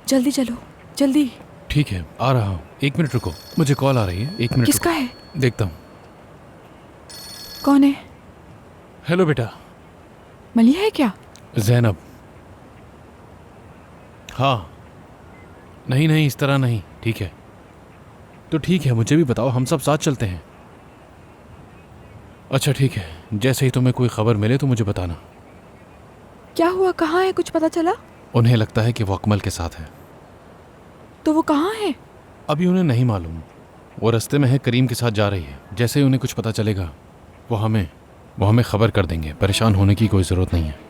जल्दी चलो, जल्दी। ठीक है, आ रहा हूँ। 1 मिनट रुको, मुझे कॉल आ रही है। 1 मिनट किसका रुको। है? देखता हूँ। कौन है? हेलो बेटा। मलिया है क्या? ज़ैनब। हाँ। नहीं नहीं, इस तरह नहीं। ठीक है तो ठीक है, मुझे भी बताओ, हम सब साथ चलते हैं। अच्छा ठीक है, जैसे ही तुम्हें कोई खबर मिले तो मुझे बताना। क्या हुआ? कहाँ है? कुछ पता चला? उन्हें लगता है कि वो अकमल के साथ है। तो वो कहाँ है? अभी उन्हें नहीं मालूम। वो रास्ते में है, करीम के साथ जा रही है। जैसे ही उन्हें कुछ पता चलेगा वो हमें खबर कर देंगे। परेशान होने की कोई ज़रूरत नहीं है।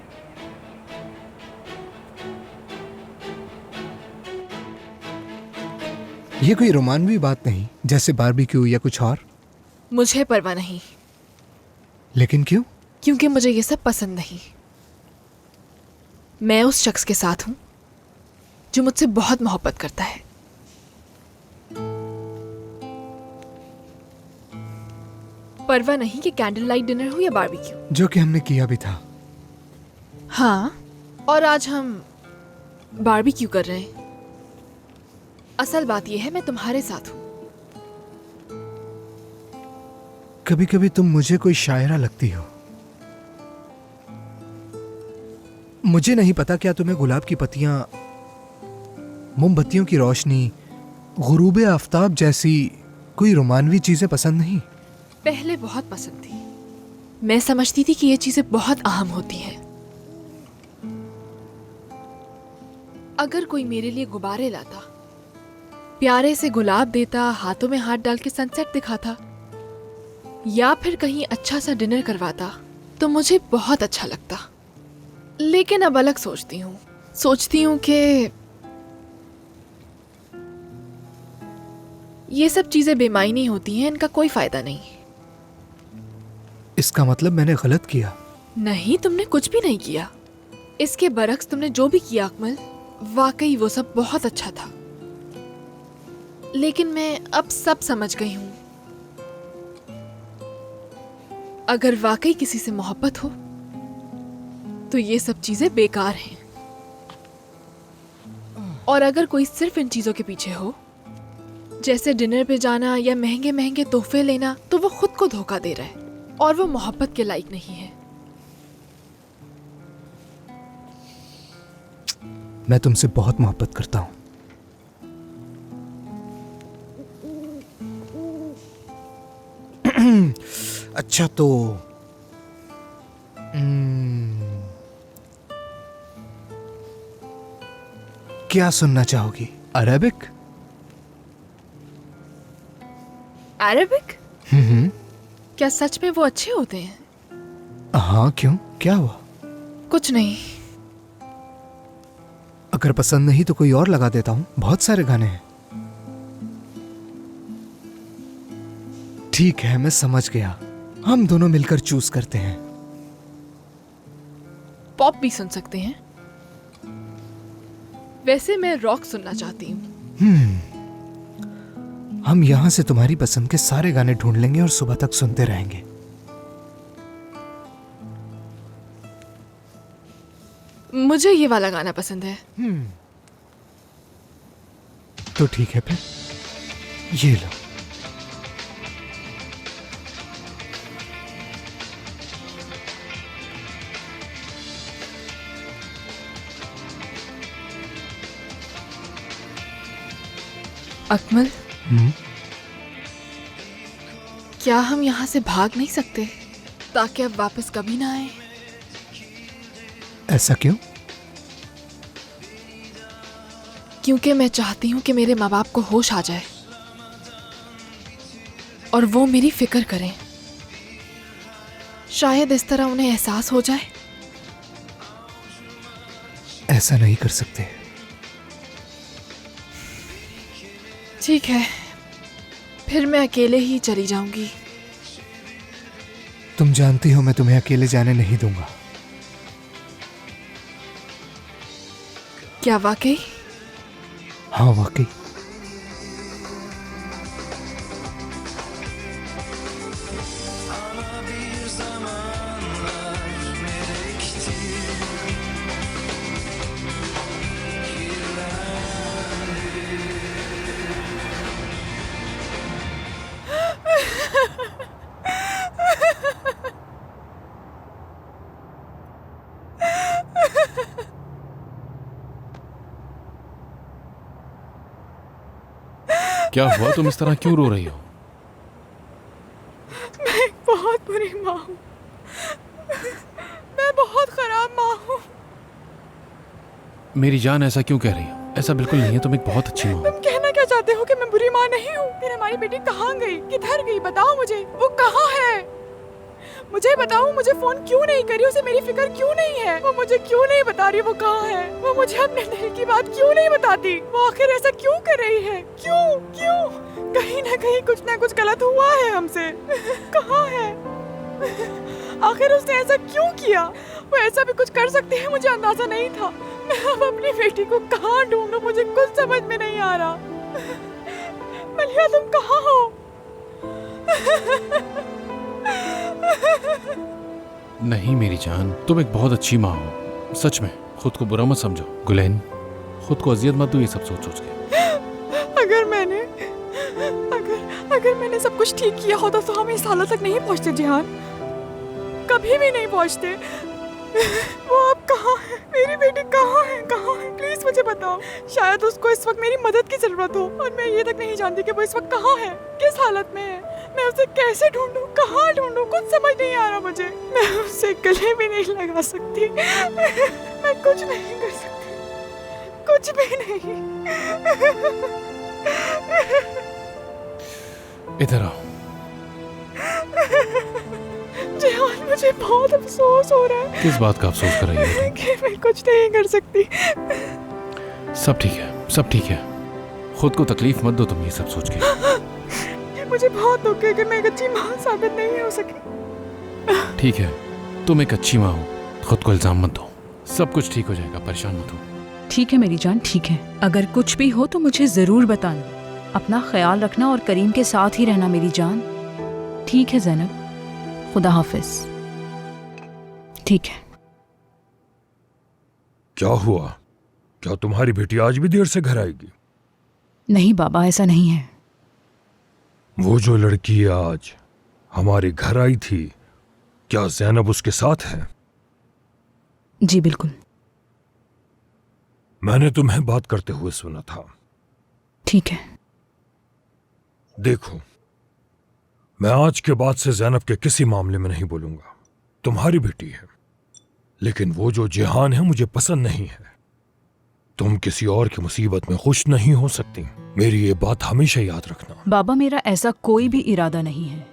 ये कोई रोमानवी बात नहीं, जैसे बारबेक्यू या कुछ और। मुझे परवाह नहीं। लेकिन क्यों? क्योंकि मुझे ये सब पसंद नहीं। मैं उस शख्स के साथ हूं जो मुझसे बहुत मोहब्बत करता है। परवाह नहीं कि कैंडल लाइट डिनर हो या बारबेक्यू। जो कि हमने किया भी था। हाँ, और आज हम बारबेक्यू कर रहे हैं। असल बात यह है, मैं तुम्हारे साथ हूं। कभी कभी तुम मुझे कोई शायरा लगती हो। मुझे नहीं पता क्या तुम्हें गुलाब की पत्तियां, मोमबत्तियों की रोशनी, गुरूबे आफताब जैसी कोई रोमानवी चीजें पसंद नहीं? पहले बहुत पसंद थी। मैं समझती थी कि ये चीजें बहुत अहम होती हैं। अगर कोई मेरे लिए गुब्बारे लाता, प्यारे से गुलाब देता, हाथों में हाथ डाल के सनसेट दिखाता, या फिर कहीं अच्छा सा डिनर करवाता, तो मुझे बहुत अच्छा लगता। लेकिन अब अलग सोचती हूँ कि ये सब चीजें बेमायनी होती हैं, इनका कोई फायदा नहीं। इसका मतलब मैंने गलत किया? नहीं, तुमने कुछ भी नहीं किया। इसके बरक्स तुमने जो भी किया अकमल, वाकई वो सब बहुत अच्छा था। लेकिन मैं अब सब समझ गई हूं। अगर वाकई किसी से मोहब्बत हो तो ये सब चीजें बेकार हैं। और अगर कोई सिर्फ इन चीजों के पीछे हो, जैसे डिनर पे जाना या महंगे महंगे तोहफे लेना, तो वो खुद को धोखा दे रहा है और वो मोहब्बत के लायक नहीं है। मैं तुमसे बहुत मोहब्बत करता हूं। अच्छा तो क्या सुनना चाहोगी? अरेबिक? अरेबिक? क्या सच में वो अच्छे होते हैं? हाँ, क्यों? क्या हुआ? कुछ नहीं। अगर पसंद नहीं तो कोई और लगा देता हूं, बहुत सारे गाने हैं। ठीक है, मैं समझ गया। हम दोनों मिलकर चूज करते हैं। पॉप भी सुन सकते हैं। वैसे मैं रॉक सुनना चाहती हूँ। हम यहां से तुम्हारी पसंद के सारे गाने ढूंढ लेंगे और सुबह तक सुनते रहेंगे। मुझे ये वाला गाना पसंद है। तो ठीक है फिर, ये लो। अकमल, क्या हम यहाँ से भाग नहीं सकते ताकि अब वापस कभी ना आए? ऐसा क्यों? क्योंकि मैं चाहती हूँ कि मेरे माँ बाप को होश आ जाए और वो मेरी फिक्र करें। शायद इस तरह उन्हें एहसास हो जाए। ऐसा नहीं कर सकते। ठीक है, फिर मैं अकेले ही चली जाऊंगी। तुम जानती हो मैं तुम्हें अकेले जाने नहीं दूंगा। क्या वाकई? हाँ, वाकई। क्या हुआ? तुम इस तरह क्यों रो रही हो? मैं एक बहुत बुरी माँ हूँ। मैं बहुत खराब माँ हूँ। मेरी जान, ऐसा क्यों कह रही हो? ऐसा बिल्कुल नहीं है, तुम एक बहुत अच्छी माँ हो। तुम कहना क्या चाहते हो कि मैं बुरी माँ नहीं हूँ? फिर हमारी बेटी कहाँ गई, किधर गई? बताओ मुझे, वो कहाँ है? मुझे बताओ, मुझे फोन क्यों नहीं करी? उसे मेरी फिक्र क्यों नहीं है? वो मुझे क्यों नहीं बता रही वो कहाँ है? वो मुझे अपने दिल की बात क्यों नहीं बताती? वो आखिर ऐसा क्यों कर रही है? क्यों क्यों? कहीं ना कुछ गलत हुआ है हमसे। कहाँ है? आखिर उसने ऐसा क्यों किया? वो ऐसा भी कुछ कर सकती है, मुझे अंदाजा नहीं था। मैं अब अपनी बेटी को कहाँ ढूंढूं? मुझे कुछ समझ में नहीं आ रहा। मलिया, तुम कहाँ हो? नहीं मेरी जान, तुम एक बहुत अच्छी माँ हो, सच में। खुद को बुरा मत समझो गुलैन, खुद को अजियत मत दो ये सब सोच सोच के। अगर मैंने सब कुछ ठीक किया होता तो हम इस हालत तक नहीं पहुंचते जिहान, कभी भी नहीं पहुंचते। वो अब कहाँ है? मेरी बेटी कहाँ है? कहाँ है? प्लीज मुझे बताओ। शायद उसको इस वक्त मेरी मदद की जरूरत हो और मैं ये तक नहीं जानती कि वो इस वक्त कहाँ है, किस हालत में है। मैं उसे कैसे ढूंढूं, कहाँ ढूंढूं? कुछ समझ नहीं आ रहा मुझे। मैं उसे गले भी नहीं लगा सकती। मैं कुछ नहीं कर सकती, कुछ भी नहीं। इधर आओ। जिहान, मुझे बहुत अफसोस हो रहा है। किस बात का अफसोस कर रही हो तुम? कि मैं कुछ नहीं कर सकती। सब ठीक है, सब ठीक है। खुद को तकलीफ मत दो तुम ये सब सोच के। मुझे बहुत दुख है कि मैं एक अच्छी माँ साबित नहीं हो सकी। ठीक है, तुम एक अच्छी माँ हो, खुद को इल्जाम मत दो। सब कुछ ठीक हो जाएगा, परेशान मत हो। ठीक है मेरी जान, ठीक है। अगर कुछ भी हो तो मुझे जरूर बताना। अपना ख्याल रखना और करीम के साथ ही रहना मेरी जान। ठीक है ज़ैनब, खुदा हाफिज। ठीक है। क्या हुआ? क्या तुम्हारी बेटी आज भी देर से घर आएगी? नहीं बाबा, ऐसा नहीं है। वो जो लड़की आज हमारे घर आई थी, क्या ज़ैनब उसके साथ है? जी बिल्कुल। मैंने तुम्हें बात करते हुए सुना था। ठीक है। देखो, मैं आज के बाद से ज़ैनब के किसी मामले में नहीं बोलूंगा। तुम्हारी बेटी है, लेकिन वो जो जिहान है मुझे पसंद नहीं है। तुम किसी और की मुसीबत में खुश नहीं हो सकती। मेरी ये बात हमेशा याद रखना। बाबा, मेरा ऐसा कोई भी इरादा नहीं है।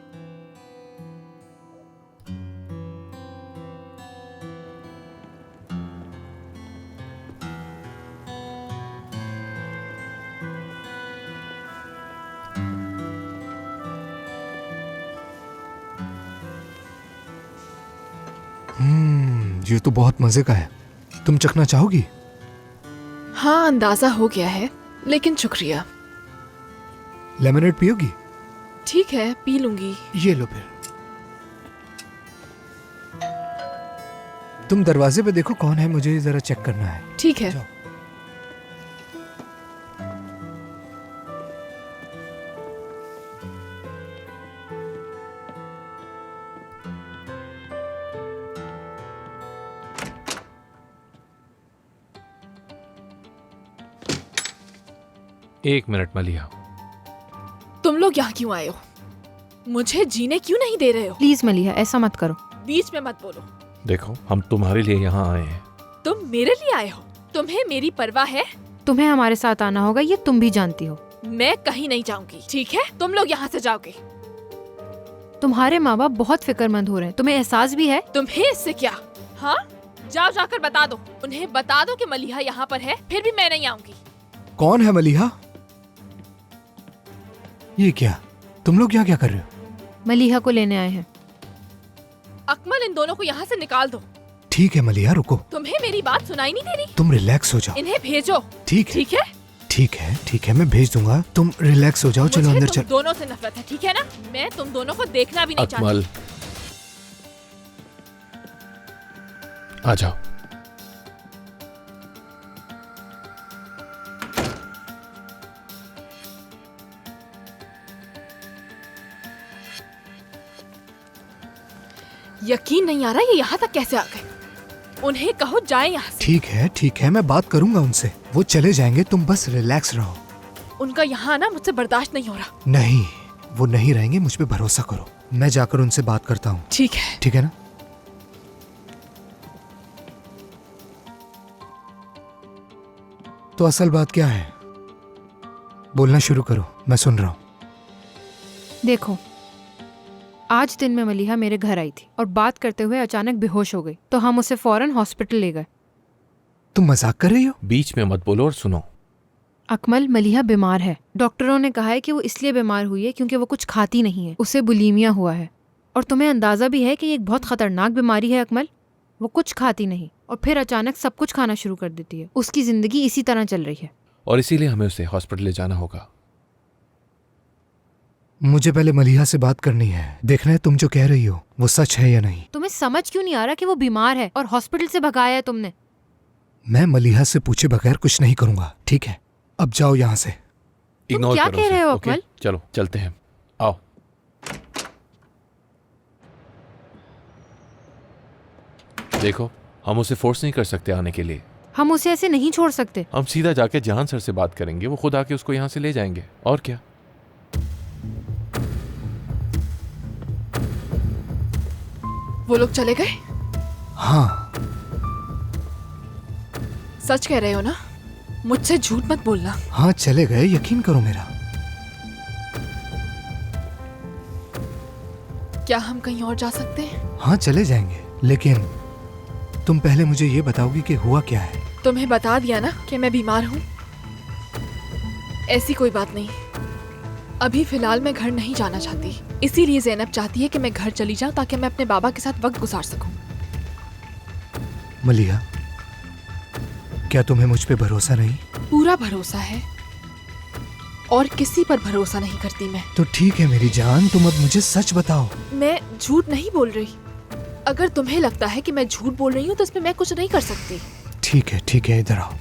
ये तो बहुत मजे का है। तुम चखना चाहोगी? हाँ, अंदाजा हो गया है, लेकिन शुक्रिया। लेमनेड पियोगी? ठीक है, पी लूंगी। ये लो फिर। तुम दरवाजे पे देखो कौन है, मुझे जरा चेक करना है। ठीक है। जाओ। एक मिनट मलिया, तुम लोग यहाँ क्यों आए हो? मुझे जीने क्यों नहीं दे रहे हो? प्लीज मलिहा, ऐसा मत करो। बीच में मत बोलो। देखो, हम तुम्हारे लिए यहाँ आए हैं। तुम मेरे लिए आए हो? तुम्हें मेरी परवाह है? तुम्हें हमारे साथ आना होगा, ये तुम भी जानती हो। मैं कहीं नहीं जाऊंगी, ठीक है? तुम लोग यहाँ से जाओगे। तुम्हारे माँ बाप बहुत फिक्रमंद हो रहे हैं, तुम्हें एहसास भी है? तुम्हें इससे क्या? हाँ, जाओ जाकर बता दो उन्हें, बता दो कि मलिहा यहाँ पर है, फिर भी मैं नहीं आऊंगी। कौन है मलिहा? ये क्या, तुम लोग यहाँ क्या कर रहे हो? मलिहा को लेने आए हैं। अकमल, इन दोनों को यहाँ से निकाल दो। ठीक है मलिहा, रुको। तुम्हें मेरी बात सुनाई नहीं दे रही? तुम रिलैक्स हो जाओ। इन्हें भेजो। ठीक है, ठीक है? ठीक है, ठीक है, मैं भेज दूंगा। तुम रिलैक्स हो जाओ। चलो मुझे अंदर तुम चल। दोनों से नफरत है, ठीक है ना? मैं तुम दोनों को देखना भी नहीं अकमल, चाहती। आ जाओ। यकीन नहीं आ रहा ये यहाँ तक कैसे आ गए। उन्हें कहो जाए यहाँ से। ठीक है, ठीक है, मैं बात करूंगा उनसे, वो चले जाएंगे। तुम बस रिलैक्स रहो। उनका यहाँ आना मुझसे बर्दाश्त नहीं हो रहा। नहीं, वो नहीं रहेंगे, मुझ पे भरोसा करो। मैं जाकर उनसे बात करता हूँ। ठीक है। ठीक है ना? तो असल बात क्या है? बोलना शुरू करो, मैं सुन रहा हूँ। देखो, आज दिन में मलिहा मेरे घर आई थी और बात करते हुए अचानक बेहोश हो गई, तो हम उसे फौरन हॉस्पिटल ले गए। तुम मजाक कर रही हो? बीच में मत बोलो और सुनो। अकमल, मलिहा बीमार है। डॉक्टरों ने कहा है कि वो इसलिए बीमार हुई है क्योंकि वो कुछ खाती नहीं है, उसे बुलीमिया हुआ है। और तुम्हें अंदाजा भी है कि ये एक बहुत खतरनाक बीमारी है अकमल। वो कुछ खाती नहीं और फिर अचानक सब कुछ खाना शुरू कर देती है। उसकी जिंदगी इसी तरह चल रही है। और इसीलिए हमें उसे हॉस्पिटल ले जाना होगा। मुझे पहले मलिहा से बात करनी है। देखना है तुम जो कह रही हो वो सच है या नहीं। तुम्हें समझ क्यों नहीं आ रहा कि वो बीमार है और हॉस्पिटल से भगाया है तुमने? मैं मलिहा से पूछे बगैर कुछ नहीं करूंगा, ठीक है? अब जाओ यहाँ से। इग्नोर क्या करो कह उसे, रहे हो ओके? अकमल? चलो चलते हैं, आओ। देखो, हम उसे फोर्स नहीं कर सकते आने के लिए। हम उसे ऐसे नहीं छोड़ सकते। हम सीधा जाके जहान सर से बात करेंगे, वो खुद आके उसको यहाँ से ले जाएंगे। और क्या? वो लोग चले गए? हाँ, सच कह रहे हो ना? मुझसे झूठ मत बोलना। हाँ चले गए, यकीन करो मेरा। क्या हम कहीं और जा सकते हैं? हाँ चले जाएंगे, लेकिन तुम पहले मुझे ये बताओगी कि हुआ क्या है। तुम्हें बता दिया ना कि मैं बीमार हूँ। ऐसी कोई बात नहीं। अभी फिलहाल मैं घर नहीं जाना चाहती, इसीलिए ज़ैनब चाहती है कि मैं घर चली जाऊं ताकि मैं अपने बाबा के साथ वक्त गुजार सकूं। मलिहा, क्या तुम्हें मुझ पे भरोसा नहीं? पूरा भरोसा है और किसी पर भरोसा नहीं करती मैं। तो ठीक है मेरी जान, तुम अब मुझे सच बताओ। मैं झूठ नहीं बोल रही। अगर तुम्हें लगता है कि मैं झूठ बोल रही हूँ तो इसमें मैं कुछ नहीं कर सकती। ठीक है, इधर आओ।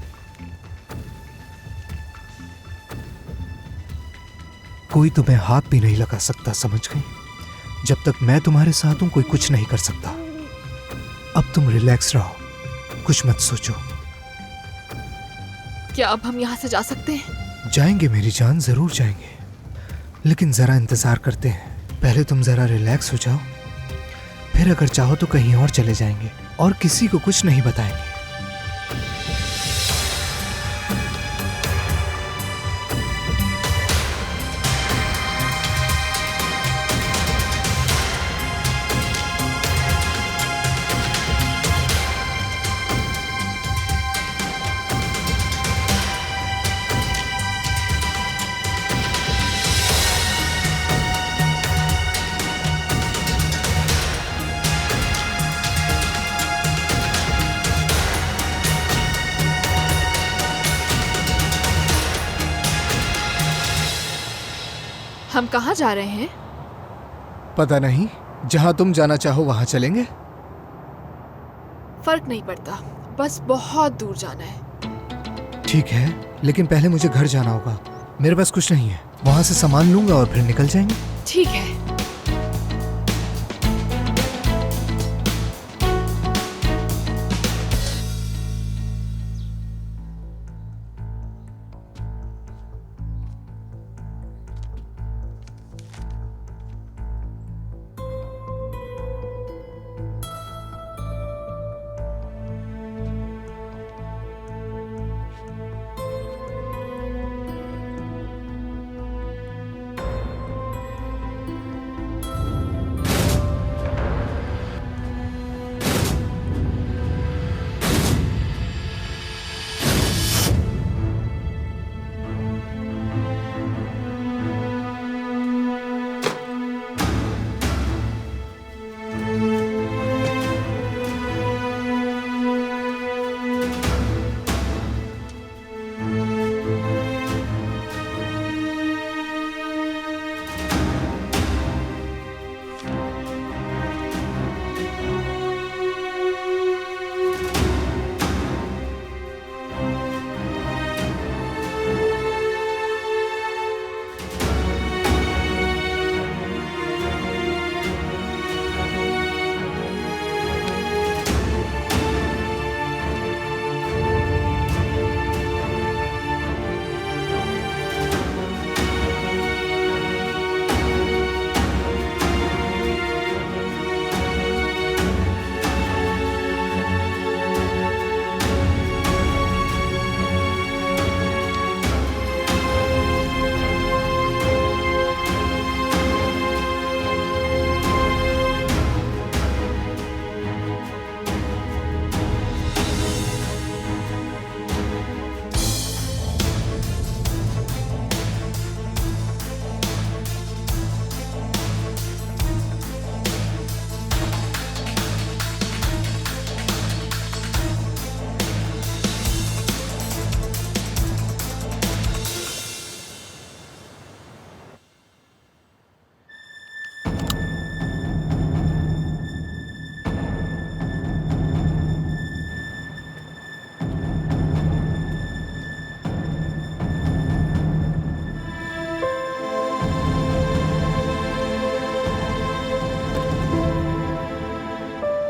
कोई तुम्हें हाथ भी नहीं लगा सकता, समझ गई? जब तक मैं तुम्हारे साथ हूं कोई कुछ नहीं कर सकता। अब तुम रिलैक्स रहो, कुछ मत सोचो। क्या अब हम यहाँ से जा सकते हैं? जाएंगे मेरी जान, जरूर जाएंगे, लेकिन जरा इंतजार करते हैं। पहले तुम जरा रिलैक्स हो जाओ, फिर अगर चाहो तो कहीं और चले जाएंगे और किसी को कुछ नहीं बताएंगे। हम कहाँ जा रहे हैं? पता नहीं, जहां तुम जाना चाहो वहां चलेंगे। फर्क नहीं पड़ता, बस बहुत दूर जाना है। ठीक है, लेकिन पहले मुझे घर जाना होगा। मेरे पास कुछ नहीं है, वहां से सामान लूंगा और फिर निकल जाएंगे। ठीक है।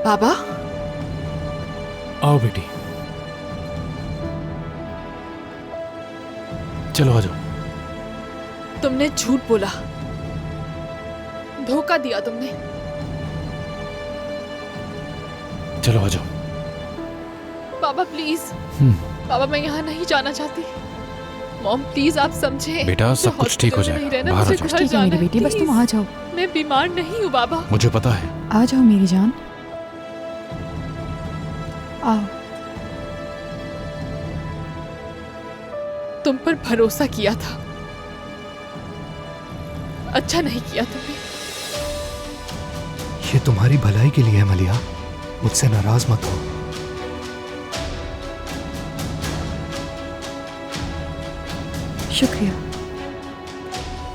बाबा, आओ बेटी, चलो आ जाओ। तुमने झूठ बोला, धोखा दिया तुमने। चलो आ जाओ। बाबा प्लीज, बाबा मैं यहाँ नहीं जाना चाहती। मॉम प्लीज आप समझे। बेटा सब कुछ ठीक हो जाएगा, बाहर आ जाओ। ठीक है मेरी बेटी, बस तुम आ जाओ। मैं बीमार नहीं हूँ बाबा। मुझे पता है। आ जाओ मेरी जान, आओ। तुम पर भरोसा किया था, अच्छा नहीं किया तुमने। ये तुम्हारी भलाई के लिए है मलिहा, मुझसे नाराज मत हो। शुक्रिया,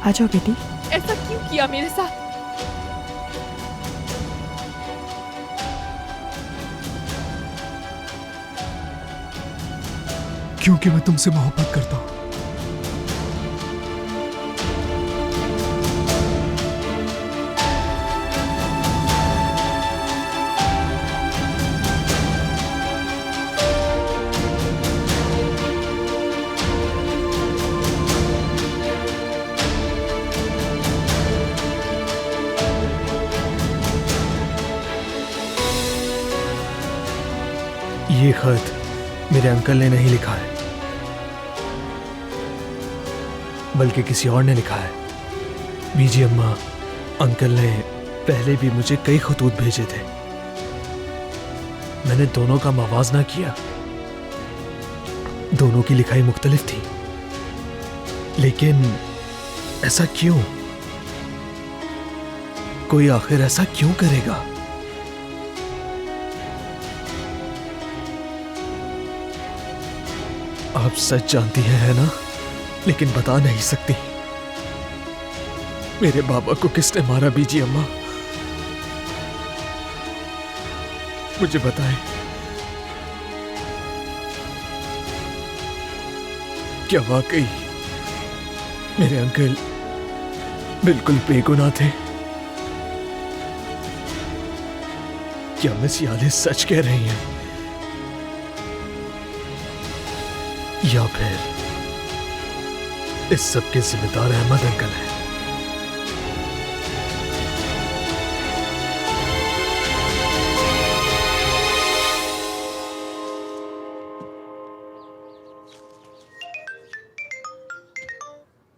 आ जाओ बेटी। ऐसा क्यों किया मेरे साथ? क्योंकि मैं तुमसे मोहब्बत करता हूं। ये खत मेरे अंकल ने नहीं लिखा है, बल्कि किसी और ने लिखा है। बीजी अम्मा, अंकल ने पहले भी मुझे कई खतूत भेजे थे। मैंने दोनों का मवाजना किया, दोनों की लिखाई मुख्तलिफ थी, लेकिन ऐसा क्यों? कोई आखिर ऐसा क्यों करेगा? आप सच जानती हैं, है ना? लेकिन बता नहीं सकती। मेरे बाबा को किसने मारा बीजी अम्मा? मुझे बताएं। क्या वाकई मेरे अंकल बिल्कुल बेगुनाह थे? क्या मिस यालिस सच कह रही हैं? या फिर इस सब के जिम्मेदार अहमद अंकल हैं?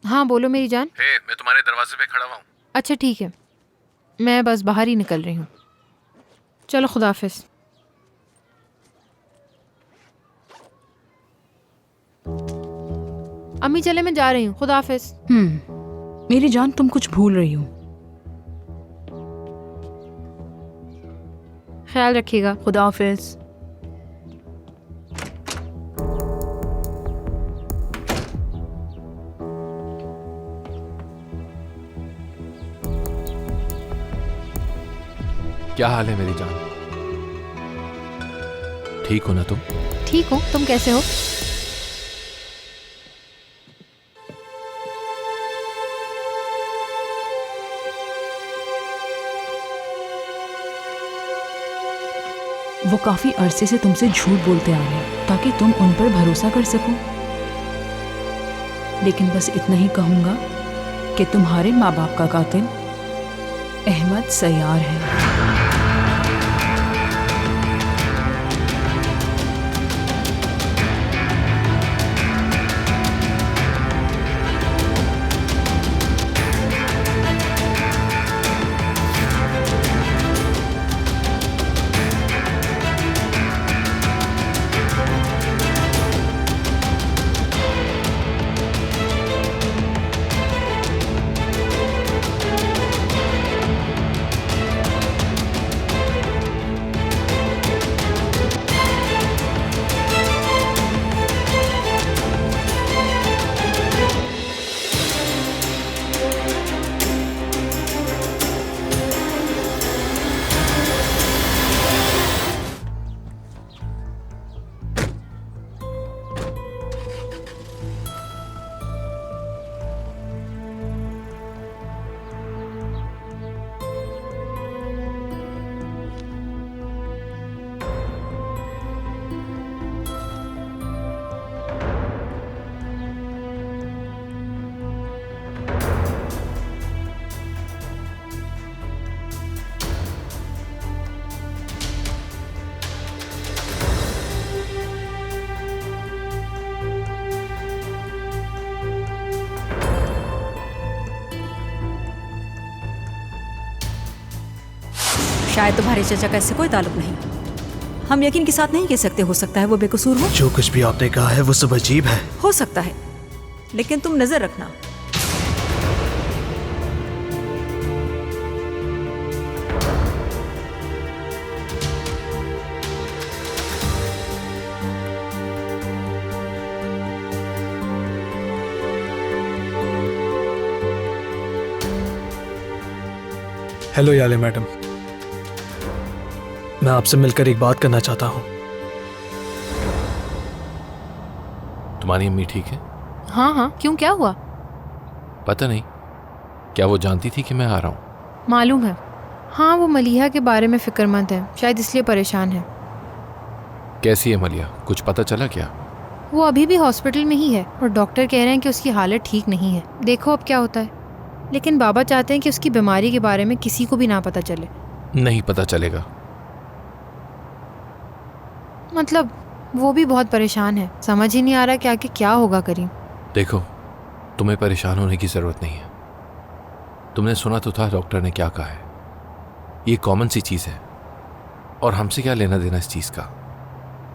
हाँ बोलो मेरी जान। मैं तुम्हारे दरवाजे पे खड़ा हुआ हूँ। अच्छा ठीक है, मैं बस बाहर ही निकल रही हूँ। चलो खुदा हाफिज। अम्मी चले, मैं जा रही हूँ। खुदा हाफिज। मेरी जान, तुम कुछ भूल रही हो। ख्याल रखिएगा। खुदा हाफिज। क्या हाल है मेरी जान? ठीक हो ना तुम? ठीक हो, तुम कैसे हो? वो काफी अरसे से तुमसे झूठ बोलते आ रहे हैं ताकि तुम उन पर भरोसा कर सको। लेकिन बस इतना ही कहूंगा कि तुम्हारे माँ बाप का कातिल अहमद सैयार है। शायद तुम्हारे चाचा का इससे कोई ताल्लुक नहीं। हम यकीन के साथ नहीं कह सकते, हो सकता है वो बेकसूर हो। जो कुछ भी आपने कहा है वो सब अजीब है। हो सकता है, लेकिन तुम नजर रखना। हेलो याले मैडम, मैं आपसे मिलकर एक बात करना चाहता हूँ। तुम्हारी अम्मी ठीक है? हाँ हाँ, क्यों, क्या हुआ? पता नहीं, क्या वो जानती थी कि मैं आ रहा हूँ? मालूम है। हाँ, वो मलिहा के बारे में फिक्रमंद है, शायद इसलिए परेशान है। कैसी है मलिया, कुछ पता चला क्या? वो अभी भी हॉस्पिटल में ही है और डॉक्टर कह रहे हैं कि उसकी हालत ठीक नहीं है। देखो अब क्या होता है। लेकिन बाबा चाहते हैं कि उसकी बीमारी के बारे में किसी को भी ना पता चले। नहीं पता चलेगा। मतलब वो भी बहुत परेशान है, समझ ही नहीं आ रहा कि आगे क्या होगा करीम। देखो, तुम्हें परेशान होने की जरूरत नहीं है। तुमने सुना तो था डॉक्टर ने क्या कहा है। ये कॉमन सी चीज है और हमसे क्या लेना देना इस चीज का।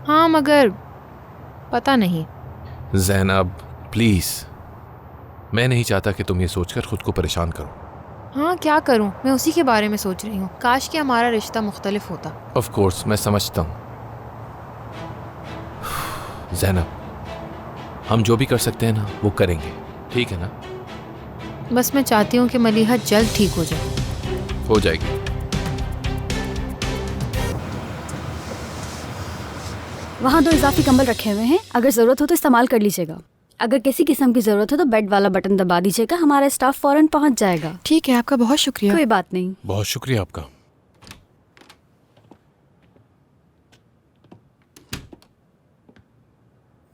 हाँ, मगर पता नहीं। ज़ैनब प्लीज, मैं नहीं चाहता कि तुम ये सोचकर खुद को परेशान करो। हाँ, क्या करूँ, मैं उसी के बारे में सोच रही हूँ। काश कि हमारा रिश्ता मुख्तलिफ होता। ऑफ कोर्स मैं समझता हूँ ज़ैनब, हम जो भी कर सकते हैं ना वो करेंगे, ठीक है ना? बस मैं चाहती हूँ कि मलिहा जल्द ठीक हो जाए। हो जाएगी। वहाँ 2 इजाफी कंबल रखे हुए हैं, अगर ज़रूरत हो तो इस्तेमाल कर लीजिएगा। अगर किसी किस्म की ज़रूरत हो तो बेड वाला बटन दबा दीजिएगा, हमारा स्टाफ फौरन पहुँच जाएगा। ठीक है, आपका बहुत शुक्रिया। कोई बात नहीं। बहुत शुक्रिया आपका।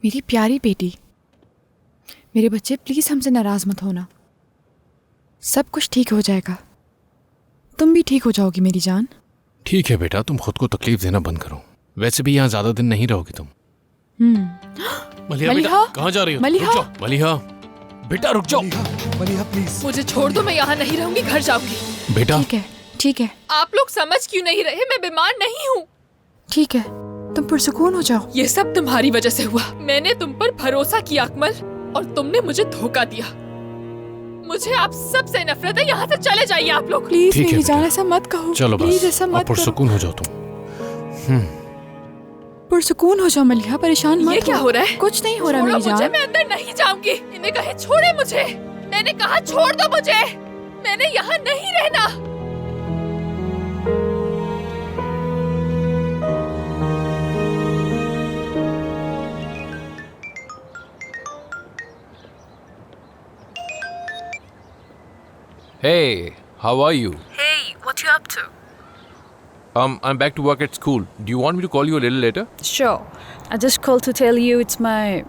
मेरी प्यारी बेटी, मेरे बच्चे, प्लीज हमसे नाराज मत होना। सब कुछ ठीक हो जाएगा, तुम भी ठीक हो जाओगी मेरी जान। ठीक है बेटा, तुम खुद को तकलीफ देना बंद करो। वैसे भी यहाँ ज्यादा दिन नहीं रहोगी तुम। मलिहा बेटा, कहाँ जा रही हो? मलिहा, रुक जाओ। मलिहा बेटा रुक जाओ। मलिहा प्लीज। मुझे छोड़ दो, मैं यहाँ नहीं रहूंगी, घर जाऊंगी। बेटा ठीक है, ठीक है, आप लोग समझ क्यों नहीं रहे? मैं बीमार नहीं हूँ। ठीक है, तुम पुरसुकून हो जाओ। ये सब तुम्हारी वजह से हुआ। मैंने तुम पर भरोसा किया अकमल, और तुमने मुझे धोखा दिया। मुझे आप सब से नफरत है, यहाँ से चले जाइए आप लोग। प्लीज ठीक है मेरी बेटा। जान, ऐसा मत कहो। चलो प्लीज बस, ऐसा अब मत करो। पुरसुकून हो जाओ तुम। पुरसुकून हो जाओ मलिहा, परेशान मत ये क्या हो रहा है? कुछ नहीं हो रहा छोड़ो मेरी मुझे, जान। मैं अंदर नहीं जाऊंगी। इन्हें कहे छोड़े मुझे, मैंने कहा छोड़ दो मुझे, मैंने यहाँ नहीं रहना। Hey, how are you? Hey, what you up to? I'm back to work at school. Do you want me to call you a little later? Sure. I just called to tell you it's my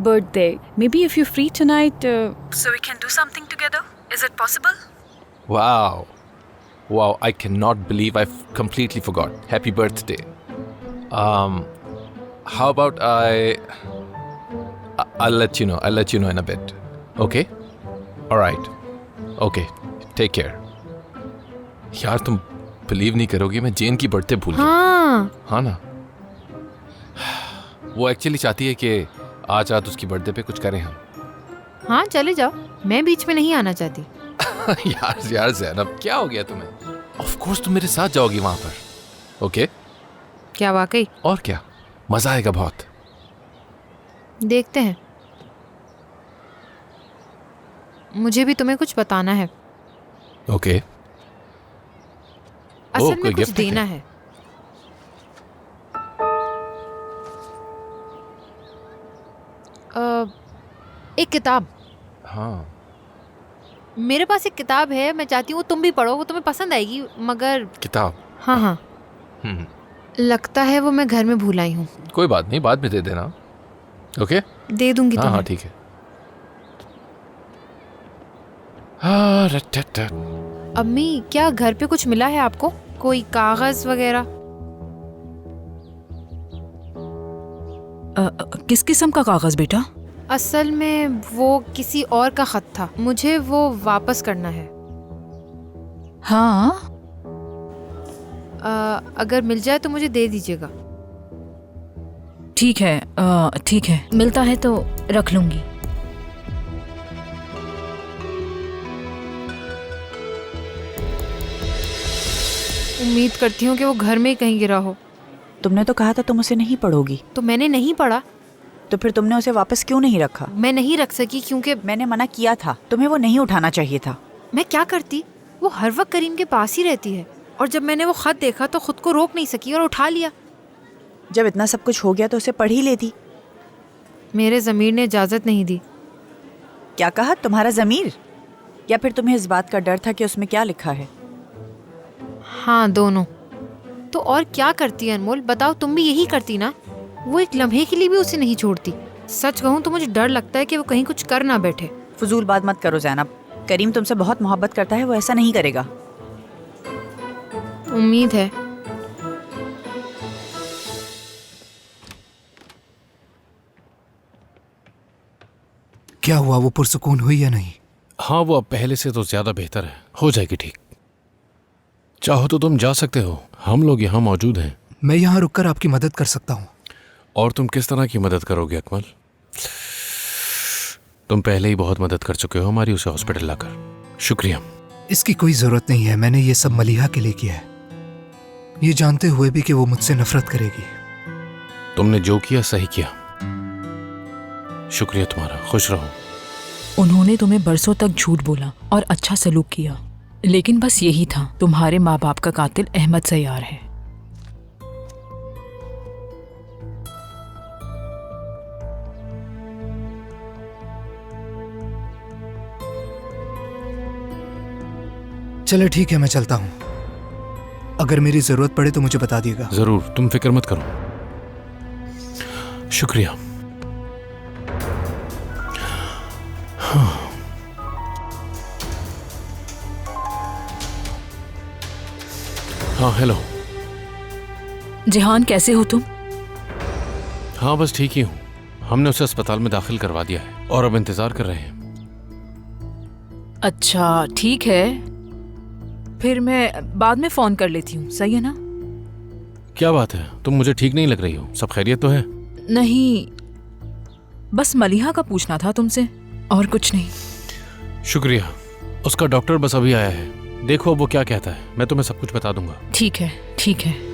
birthday. Maybe if you're free tonight, so we can do something together. Is it possible? Wow. Wow, I cannot believe I've completely forgot. Happy birthday. How about I'll let you know. I'll let you know in a bit. Okay? All right. Okay. Take care. यार तुम believe नहीं करोगे, मैं जेन की birthday भूल गया। हाँ ना, वो एक्चुअली चाहती है कि आज रात उसकी बर्थडे पे कुछ करें हम। हाँ, चले जाओ, मैं बीच में नहीं आना चाहती। यार ज़ैनब, क्या हो गया तुम्हें? ऑफ कोर्स तुम मेरे साथ जाओगी वहां पर। ओके? क्या वाकई? और क्या, मजा आएगा बहुत। देखते हैं। मुझे भी तुम्हें कुछ बताना है। ओके। असल में कोई कुछ गिफ्ट है देना क्या? है। एक किताब। हाँ, मेरे पास एक किताब है, मैं चाहती हूँ तुम भी पढ़ो, वो तुम्हें पसंद आएगी। मगर किताब। हाँ हाँ, लगता है वो मैं घर में भूल आई हूँ। कोई बात नहीं, बाद में दे देना। ओके? दे दूंगी हाँ तुम्हें। हाँ ठीक है। हाँ, अम्मी, क्या घर पे कुछ मिला है आपको? कोई कागज वगैरह? किस किस्म का कागज बेटा? असल में वो किसी और का खत था, मुझे वो वापस करना है। हाँ, अगर मिल जाए तो मुझे दे दीजिएगा। ठीक है, मिलता है तो रख लूंगी। उम्मीद करती हूँ कि वो घर में ही कहीं गिरा हो। तुमने तो कहा था तुम उसे नहीं पढ़ोगी, तो मैंने नहीं पढ़ा। तो फिर तुमने उसे वापस क्यों नहीं रखा? मैं नहीं रख सकी क्योंकि मैंने मना किया था, तुम्हें वो नहीं उठाना चाहिए था। मैं क्या करती, वो हर वक्त करीम के पास ही रहती है, और जब मैंने वो खत देखा तो खुद को रोक नहीं सकी और उठा लिया। जब इतना सब कुछ हो गया तो उसे पढ़ ही लेती। मेरे ज़मीर ने इजाज़त नहीं दी। क्या कहा? तुम्हारा ज़मीर? या फिर तुम्हें इस बात का डर था कि उसमें क्या लिखा है? हाँ, दोनों। तो और क्या करती अनमोल, बताओ, तुम भी यही करती ना? वो एक लम्हे के लिए भी उसे नहीं छोड़ती। सच कहूँ तो मुझे डर लगता है कि वो कहीं कुछ कर ना बैठे। फजूल बात मत करो ज़ैनब, करीम तुमसे बहुत मोहब्बत करता है, वो ऐसा नहीं करेगा। उम्मीद है। क्या हुआ, वो पुरसुकून हुई या नहीं? हाँ, वो अब पहले से तो ज्यादा बेहतर है, हो जाएगी ठीक। चाहो तो तुम जा सकते हो, हम लोग यहाँ मौजूद हैं। मैं यहाँ रुककर आपकी मदद कर सकता हूँ। और तुम किस तरह की मदद करोगे अकमल? तुम पहले ही बहुत मदद कर चुके हो हमारी, उसे हॉस्पिटल लाकर। शुक्रिया। इसकी कोई जरूरत नहीं है, मैंने ये सब मलिहा के लिए किया है, ये जानते हुए भी कि वो मुझसे नफरत करेगी। तुमने जो किया सही किया, शुक्रिया तुम्हारा, खुश रहो। उन्होंने तुम्हें बरसों तक झूठ बोला और अच्छा सलूक किया, लेकिन बस यही था, तुम्हारे माँ बाप का कातिल अहमद सैयार है। चलो ठीक है, मैं चलता हूँ। अगर मेरी जरूरत पड़े तो मुझे बता दिएगा। जरूर, तुम फिक्र मत करो। शुक्रिया। हाँ, हेलो। जिहान, कैसे हो तुम? हाँ, बस ठीक ही हूँ। हमने उसे अस्पताल में दाखिल करवा दिया है और अब इंतजार कर रहे हैं। अच्छा, ठीक है, फिर मैं बाद में फोन कर लेती हूँ, सही है ना? क्या बात है, तुम मुझे ठीक नहीं लग रही हो, सब खैरियत तो है? नहीं, बस मलिहा का पूछना था तुमसे, और कुछ नहीं। शुक्रिया। उसका डॉक्टर बस अभी आया है, देखो वो क्या कहता है, मैं तुम्हें सब कुछ बता दूंगा। ठीक है, ठीक है।